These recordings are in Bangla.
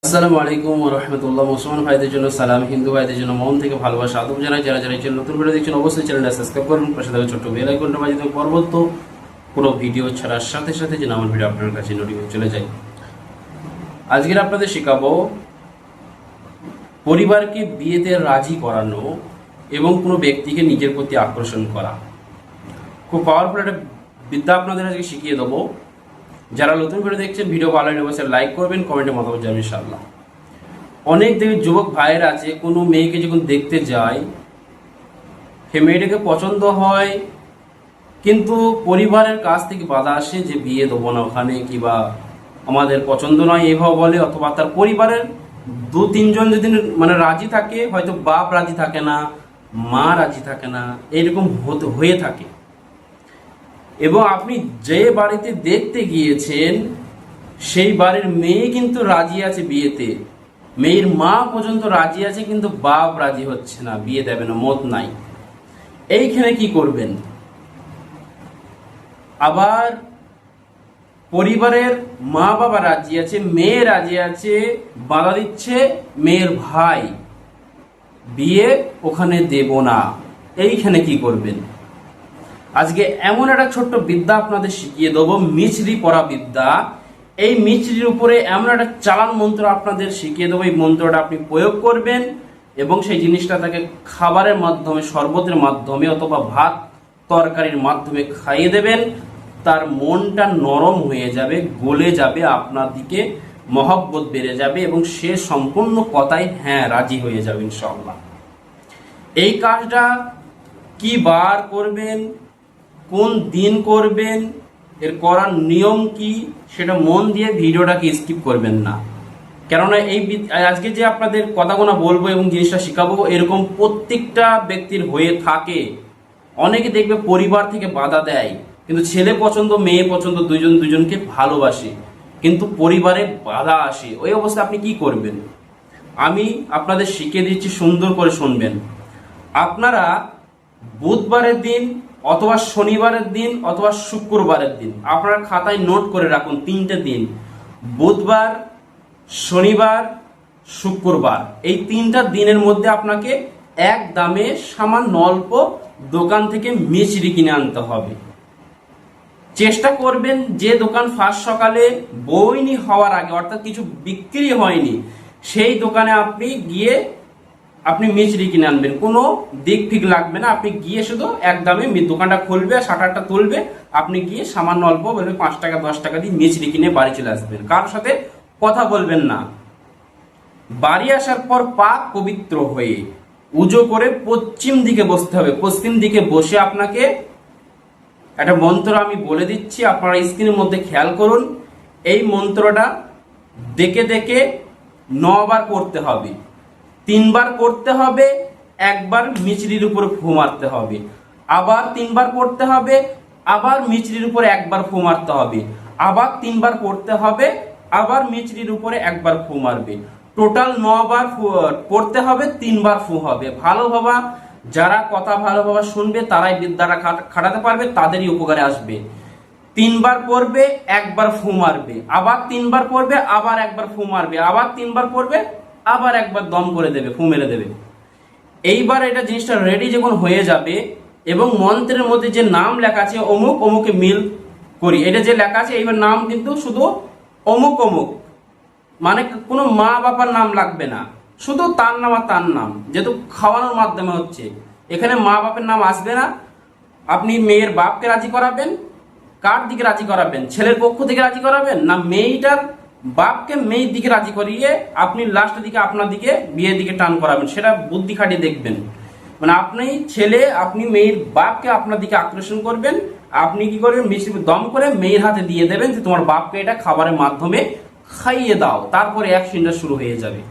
আসসালামু আলাইকুম ওয়া রাহমাতুল্লাহ। মুসলমান ভাইদের জন্য সালাম, হিন্দু ভাইদের জন্য মন থেকে ভালোবাসা আদব জানাই। যারা যারা এই চ্যানেল নতুন ভিডিও দেখছেন অবশ্যই চ্যানেলটা সাবস্ক্রাইব করুন, পাশে থাকা ছোট্ট বেল আইকনটা বাজিয়ে দেবেন পরবর্তী কোনো ভিডিও ছাড়ার সাথে সাথে যেন আমার ভিডিও আপনার কাছে নোটিফিকেশন চলে যায়। আজকের আপনাদের শেখাবো পরিবারকে বিয়েতে রাজি করানো এবং কোনো ব্যক্তিকে নিজের প্রতি আকর্ষণ করা। খুব পাওয়ারফুল একটা বিদ্যা আপনাদের আজকে শিখিয়ে দেবো। যারা নতুন ভিডিও দেখছেন ভিডিও ভালো লাগলে অবশ্যই লাইক করবেন, কমেন্টে মতামত জানাবেন ইনশাআল্লাহ। অনেক যুবক ভাইয়ের আছে কোনো মেয়েকে যখন দেখতে যায় সে মেয়েটাকে পছন্দ হয়, কিন্তু পরিবারের কাছ থেকে বাধা আসে যে বিয়ে দেবো না ওখানে, কিংবা আমাদের পছন্দ নয় এইভাবে বলে, অথবা তার পরিবারের দু তিনজন যদি রাজি থাকে, হয়তো বাপ রাজি থাকে না, মা রাজি থাকে না, এইরকম হয়ে থাকে। এবং আপনি যে বাড়িতে দেখতে গিয়েছেন সেই বাড়ির মেয়ে কিন্তু রাজি আছে বিয়েতে, মেয়ের মা পর্যন্ত রাজি আছে, কিন্তু বাপ রাজি হচ্ছে না, বিয়ে দেবে না, মত নাই। এইখানে কি করবেন? আবার পরিবারের মা বাবা রাজি আছে, মেয়ে রাজি আছে, বাধা দিচ্ছে মেয়ের ভাই, বিয়ে ওখানে দেব না। এইখানে কি করবেন? আজকে এমন একটা ছোট্ট বিদ্যা আপনাদের শিখিয়ে দেবো, মিছরি পড়া বিদ্যা। এই মিছরির উপরে এমন একটা চালান মন্ত্র আপনাদের শিখিয়ে দেবো। এই মন্ত্রটা আপনি প্রয়োগ করবেন এবং সেই জিনিসটা তাকে খাবারের মাধ্যমে, শরবতের মাধ্যমে অথবা ভাত তরকারির মাধ্যমে খাইয়ে দেবেন। তার মনটা নরম হয়ে যাবে, গলে যাবে, আপনার দিকে মহব্বত বেড়ে যাবে এবং সে সম্পূর্ণ কথায় হ্যাঁ রাজি হয়ে যাবে ইনশাআল্লাহ। এই কাজটা কি বার করবেন, কোন দিন করবেন, এর করার নিয়ম কি, সেটা মন দিয়ে ভিডিওটাকে স্কিপ করবেন না। কেননা আজকে যে আপনাদের কথাগুলো বলবো এবং জিনিসটা শেখাবো, এরকম প্রত্যেকটা ব্যক্তির হয়ে থাকে। অনেকে দেখবে পরিবার থেকে বাধা দেয়, কিন্তু ছেলে পছন্দ মেয়ে পছন্দ দুজনকে ভালোবাসে, কিন্তু পরিবারে বাধা আসে। ওই অবস্থায় আপনি কি করবেন আমি আপনাদের শিখিয়ে দিচ্ছি, সুন্দর করে শুনবেন। আপনারা বুধবারের দিন অথবা শনিবারের দিন অথবা শুক্রবারের দিন আপনারা খাতায় নোট করে রাখুন, 3টে দিন, বুধবার, শনিবার, শুক্রবার। এই 3টা দিনের মধ্যে আপনাকে এক দামে সামান্য অল্প দোকান থেকে মিছরি কিনে আনতে হবে। চেষ্টা করবেন যে দোকান ফার্স্ট সকালে বইনি হওয়ার আগে, অর্থাৎ কিছু বিক্রি হয়নি, সেই দোকানে আপনি গিয়ে আপনি মিছরি কিনে আনবেন। কোনো দিক ফিক লাগবে না, আপনি গিয়ে শুধু একদমই দোকানটা খুলবে, শাটারটা তুলবে, আপনি গিয়ে সামান্য অল্প বলবে 5 টাকা 10 টাকা দিয়ে মিছরি কিনে বাড়ি চলে আসবেন। কারোর সাথে কথা বলবেন না। বাড়ি আসার পর পাক পবিত্র হয়ে উজু করে পশ্চিম দিকে বসতে হবে। পশ্চিম দিকে বসে আপনাকে একটা মন্ত্র আমি বলে দিচ্ছি, আপনারা স্ক্রিনের মধ্যে খেয়াল করুন। এই মন্ত্রটা দেখে দেখে 9 বার পড়তে হবে, 3 বার পড়তে হবে, একবার মিছরির উপরে ফু মারতে হবে, আবার 3 বার পড়তে হবে, আবার মিছরির উপরে একবার ফু মারতে হবে, আবার 3 বার পড়তে হবে, আবার মিছরির উপরে একবার ফু মারবে। টোটাল 9 বার পড়তে হবে, 3 বার ফু হবে। ভালোভাবে যারা কথা ভালোভাবে শুনবে তারাই বিদ্যাটা খাটাতে পারবে, তাদেরই উপকারে আসবে। 3 বার পড়বে, একবার ফু মারবে, আবার 3 বার পড়বে, আবার একবার ফু মারবে, আবার 3 বার পড়বে, আবার একবার দম করে দেবে, ফু মেরে দেবে। এইবার এটা জিনিসটা রেডি যখন হয়ে যাবে এবং মন্ত্রের মধ্যে যে নাম লেখা আছে অমুক অমুকে মিল করি, এটা যে লেখা আছে এইবার নাম কিন্তু শুধু অমুক অমুক, মানে কোনো মা বাবার নাম লাগবে না, শুধু তার নাম আর তার নাম, যেহেতু খাওয়ানোর মাধ্যমে হচ্ছে, এখানে মা বাপের নাম আসবে না। আপনি মেয়ের বাপকে রাজি করাবেন, কার দিকে রাজি করাবেন, ছেলের পক্ষ থেকে রাজি করাবেন না মেয়েটার বাপকে মেয়ের দিকে রাজি করিয়ে আপনি লাস্টের দিকে আপনার দিকে বিয়ের দিকে টান করাবেন, সেটা বুদ্ধি খাটিয়ে দেখবেন। মানে আপনি মেয়ের বাপকে আপনার দিকে আকর্ষণ করবেন। আপনি কি করবেন, মিষ্টি দম করে মেয়ের হাতে দিয়ে দেবেন যে তোমার বাপকে এটা খাবারের মাধ্যমে খাইয়ে দাও, তারপরে অ্যাকশনটা শুরু হয়ে যাবে।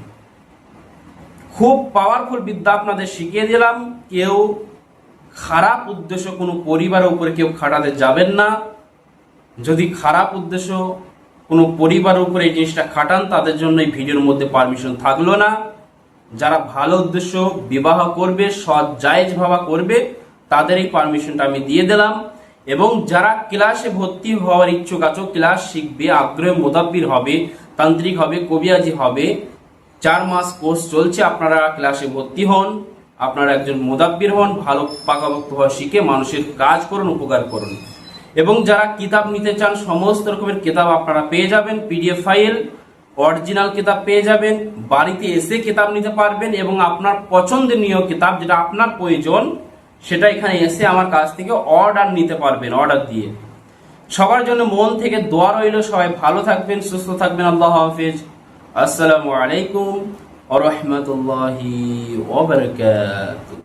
খুব পাওয়ারফুল বিদ্যা আপনাদের শিখিয়ে দিলাম। কেউ খারাপ উদ্দেশ্য কোনো পরিবারের উপরে কেউ খাটাতে যাবেন না। যদি খারাপ উদ্দেশ্য কোনো পরিবারের উপরে এই জিনিসটা খাটান, তাদের জন্য এই ভিডিওর মধ্যে পারমিশন থাকলো না। যারা ভালো উদ্দেশ্য বিবাহ করবে, সৎ জায়েজ ভাবা করবে, তাদের এই পারমিশনটা আমি দিয়ে দিলাম। এবং যারা ক্লাসে ভর্তি হওয়ার ইচ্ছুক আছো, ক্লাস শিখবে, আগ্রহে মোদাব্বির হবে, তান্ত্রিক হবে, কবিরাজি হবে, 4 মাস কোর্স চলছে, আপনারা ক্লাসে ভর্তি হন, আপনারা একজন মোদাব্বির হন, ভালো পাকাপোক্ত হওয়া শিখে মানুষের কাজ করুন, উপকার করুন। এবং যারা কিতাব নিতে চান, সমস্ত রকমের কিতাব আপনারা পেয়ে যাবেন, পিডিএফ ফাইল, অরিজিনাল কিতাব পেয়ে যাবেন, বাড়িতে এসে কিতাব নিতে পারবেন এবং আপনার পছন্দনীয় কিতাব যেটা আপনার প্রয়োজন সেটা এখানে এসে আমার কাছ থেকে অর্ডার নিতে পারবেন, অর্ডার দিয়ে। সবার জন্য মন থেকে দোয়া রইল, সবাই ভালো থাকবেন, সুস্থ থাকবেন। আল্লাহ হাফেজ। আসসালামু আলাইকুম ওয়া রাহমাতুল্লাহি ওয়া বারাকাতুহু।